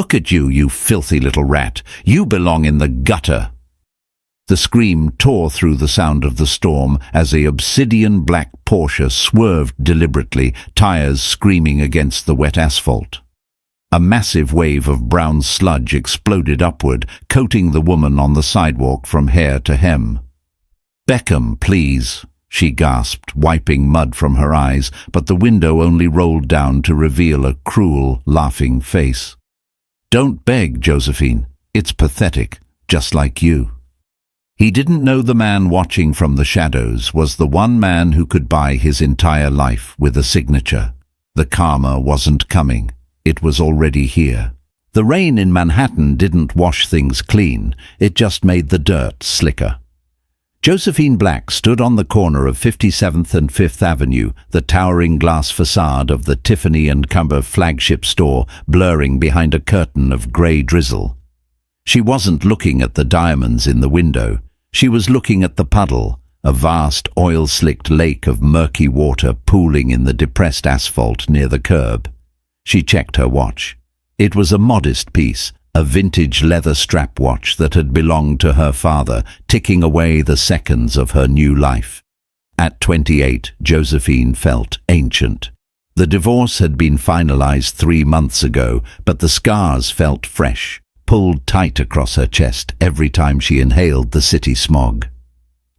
Look at you, you filthy little rat. You belong in the gutter." The scream tore through the sound of the storm as a obsidian-black Porsche swerved deliberately, tires screaming against the wet asphalt. A massive wave of brown sludge exploded upward, coating the woman on the sidewalk from hair to hem. "Beckham, please," she gasped, wiping mud from her eyes, but the window only rolled down to reveal a cruel, laughing face. "Don't beg, Josephine. It's pathetic, just like you." He didn't know the man watching from the shadows was the one man who could buy his entire life with a signature. The karma wasn't coming. It was already here. The rain in Manhattan didn't wash things clean, it just made the dirt slicker. Josephine Black stood on the corner of 57th and 5th Avenue, the towering glass facade of the Tiffany & Co. flagship store blurring behind a curtain of grey drizzle. She wasn't looking at the diamonds in the window. She was looking at the puddle, a vast oil-slicked lake of murky water pooling in the depressed asphalt near the curb. She checked her watch. It was a modest piece, a vintage leather strap watch that had belonged to her father, ticking away the seconds of her new life. At 28, Josephine felt ancient. The divorce had been finalized 3 months ago, but the scars felt fresh, pulled tight across her chest every time she inhaled the city smog.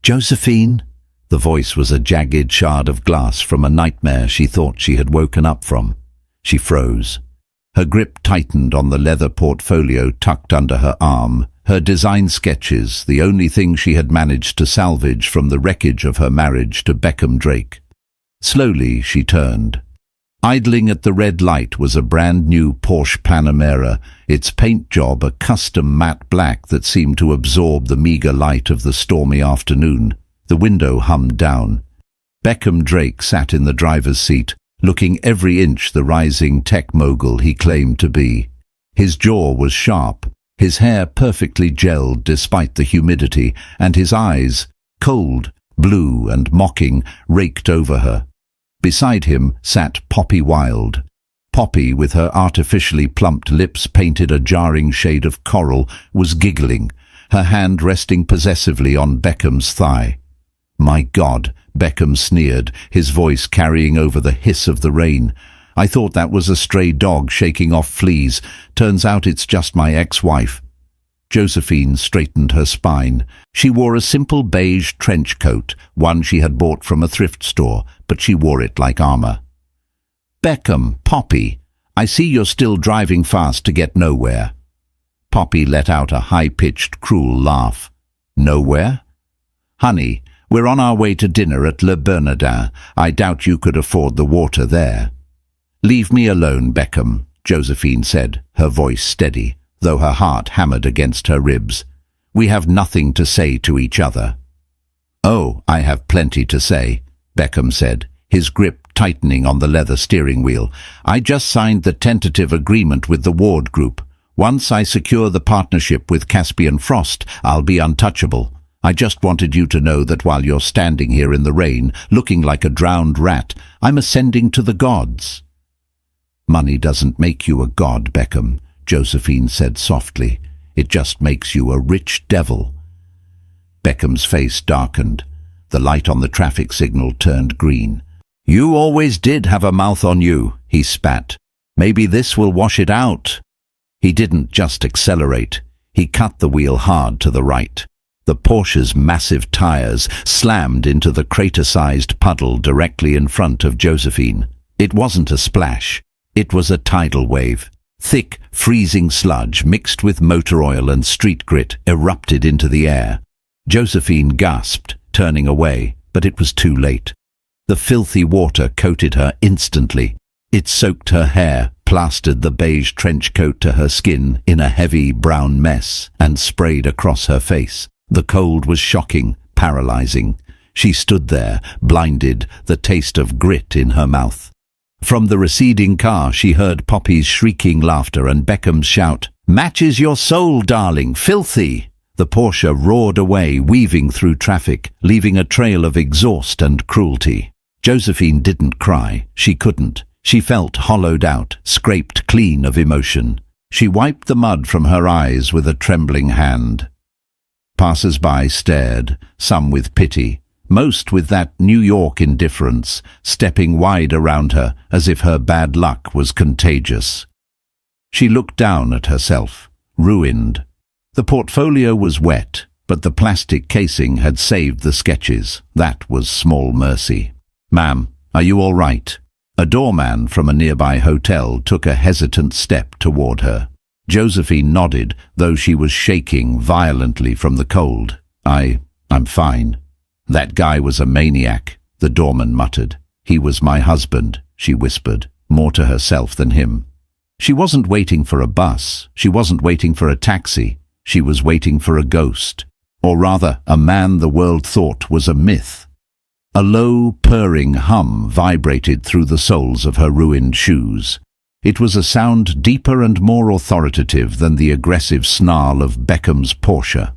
"Josephine?" The voice was a jagged shard of glass from a nightmare she thought she had woken up from. She froze. Her grip tightened on the leather portfolio tucked under her arm, her design sketches, the only thing she had managed to salvage from the wreckage of her marriage to Beckham Drake. Slowly she turned. Idling at the red light was a brand-new Porsche Panamera, its paint job a custom matte black that seemed to absorb the meager light of the stormy afternoon. The window hummed down. Beckham Drake sat in the driver's seat, looking every inch the rising tech mogul he claimed to be. His jaw was sharp, his hair perfectly gelled despite the humidity, and his eyes, cold, blue and mocking, raked over her. Beside him sat Poppy Wilde. Poppy, with her artificially plumped lips painted a jarring shade of coral, was giggling, her hand resting possessively on Beckham's thigh. "My God," Beckham sneered, his voice carrying over the hiss of the rain. "I thought that was a stray dog shaking off fleas. Turns out it's just my ex-wife." Josephine straightened her spine. She wore a simple beige trench coat, one she had bought from a thrift store, but she wore it like armor. "Beckham, Poppy, I see you're still driving fast to get nowhere." Poppy let out a high-pitched, cruel laugh. "Nowhere? Honey, we're on our way to dinner at Le Bernardin. I doubt you could afford the water there." "Leave me alone, Beckham," Josephine said, her voice steady, though her heart hammered against her ribs. "We have nothing to say to each other." "Oh, I have plenty to say," Beckham said, his grip tightening on the leather steering wheel. "I just signed the tentative agreement with the Ward Group. Once I secure the partnership with Caspian Frost, I'll be untouchable. I just wanted you to know that while you're standing here in the rain, looking like a drowned rat, I'm ascending to the gods." "Money doesn't make you a god, Beckham," Josephine said softly. "It just makes you a rich devil." Beckham's face darkened. The light on the traffic signal turned green. "You always did have a mouth on you," he spat. "Maybe this will wash it out." He didn't just accelerate. He cut the wheel hard to the right. The Porsche's massive tires slammed into the crater-sized puddle directly in front of Josephine. It wasn't a splash. It was a tidal wave. Thick, freezing sludge mixed with motor oil and street grit erupted into the air. Josephine gasped, turning away, but it was too late. The filthy water coated her instantly. It soaked her hair, plastered the beige trench coat to her skin in a heavy brown mess, and sprayed across her face. The cold was shocking, paralyzing. She stood there, blinded, the taste of grit in her mouth. From the receding car she heard Poppy's shrieking laughter and Beckham's shout, "Matches your soul, darling, filthy!" The Porsche roared away, weaving through traffic, leaving a trail of exhaust and cruelty. Josephine didn't cry. She couldn't. She felt hollowed out, scraped clean of emotion. She wiped the mud from her eyes with a trembling hand. Passers-by stared, some with pity, most with that New York indifference, stepping wide around her as if her bad luck was contagious. She looked down at herself, ruined. The portfolio was wet, but the plastic casing had saved the sketches. That was small mercy. "Ma'am, are you all right?" A doorman from a nearby hotel took a hesitant step toward her. Josephine nodded, though she was shaking violently from the cold. I'm fine." "That guy was a maniac," the doorman muttered. "He was my husband," she whispered, more to herself than him. She wasn't waiting for a bus. She wasn't waiting for a taxi. She was waiting for a ghost, or rather, a man the world thought was a myth. A low, purring hum vibrated through the soles of her ruined shoes. It was a sound deeper and more authoritative than the aggressive snarl of Beckham's Porsche.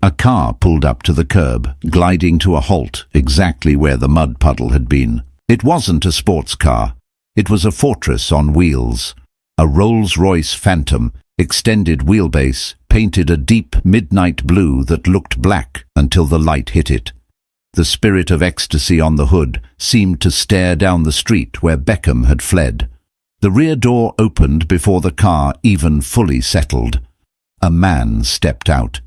A car pulled up to the curb, gliding to a halt exactly where the mud puddle had been. It wasn't a sports car. It was a fortress on wheels. A Rolls-Royce Phantom, extended wheelbase, painted a deep midnight blue that looked black until the light hit it. The spirit of ecstasy on the hood seemed to stare down the street where Beckham had fled. The rear door opened before the car even fully settled. A man stepped out.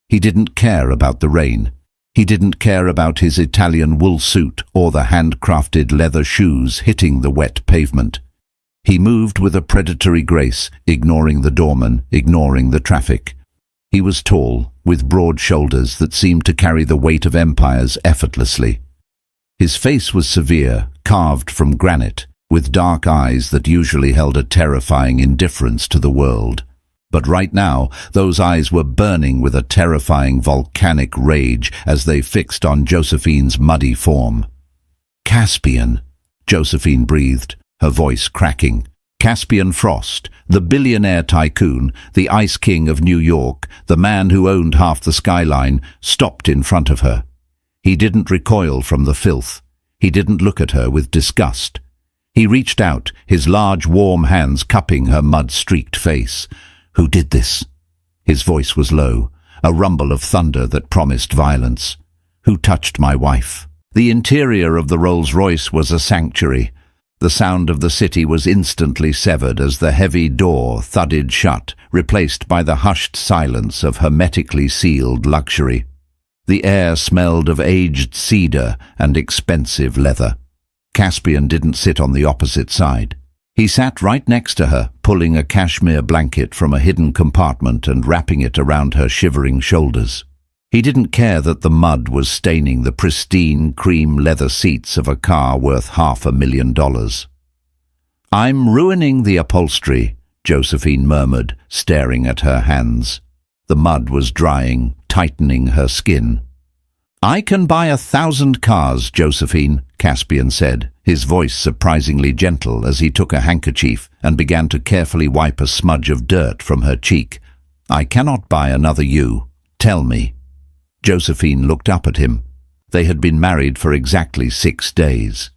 He didn't care about the rain. He didn't care about his Italian wool suit or the handcrafted leather shoes hitting the wet pavement. He moved with a predatory grace, ignoring the doorman, ignoring the traffic. He was tall, with broad shoulders that seemed to carry the weight of empires effortlessly. His face was severe, carved from granite, with dark eyes that usually held a terrifying indifference to the world. But right now, those eyes were burning with a terrifying volcanic rage as they fixed on Josephine's muddy form. "Caspian," Josephine breathed, her voice cracking. Caspian Frost, the billionaire tycoon, the ice king of New York, the man who owned half the skyline, stopped in front of her. He didn't recoil from the filth. He didn't look at her with disgust. He reached out, his large, warm hands cupping her mud-streaked face. "Who did this?" His voice was low, a rumble of thunder that promised violence. "Who touched my wife?" The interior of the Rolls-Royce was a sanctuary. The sound of the city was instantly severed as the heavy door thudded shut, replaced by the hushed silence of hermetically sealed luxury. The air smelled of aged cedar and expensive leather. Caspian didn't sit on the opposite side. He sat right next to her, pulling a cashmere blanket from a hidden compartment and wrapping it around her shivering shoulders. He didn't care that the mud was staining the pristine cream leather seats of a car worth $500,000. "I'm ruining the upholstery," Josephine murmured, staring at her hands. The mud was drying, tightening her skin. "I can buy 1,000 cars, Josephine," Caspian said, his voice surprisingly gentle as he took a handkerchief and began to carefully wipe a smudge of dirt from her cheek. "I cannot buy another you. Tell me." Josephine looked up at him. They had been married for exactly 6 days.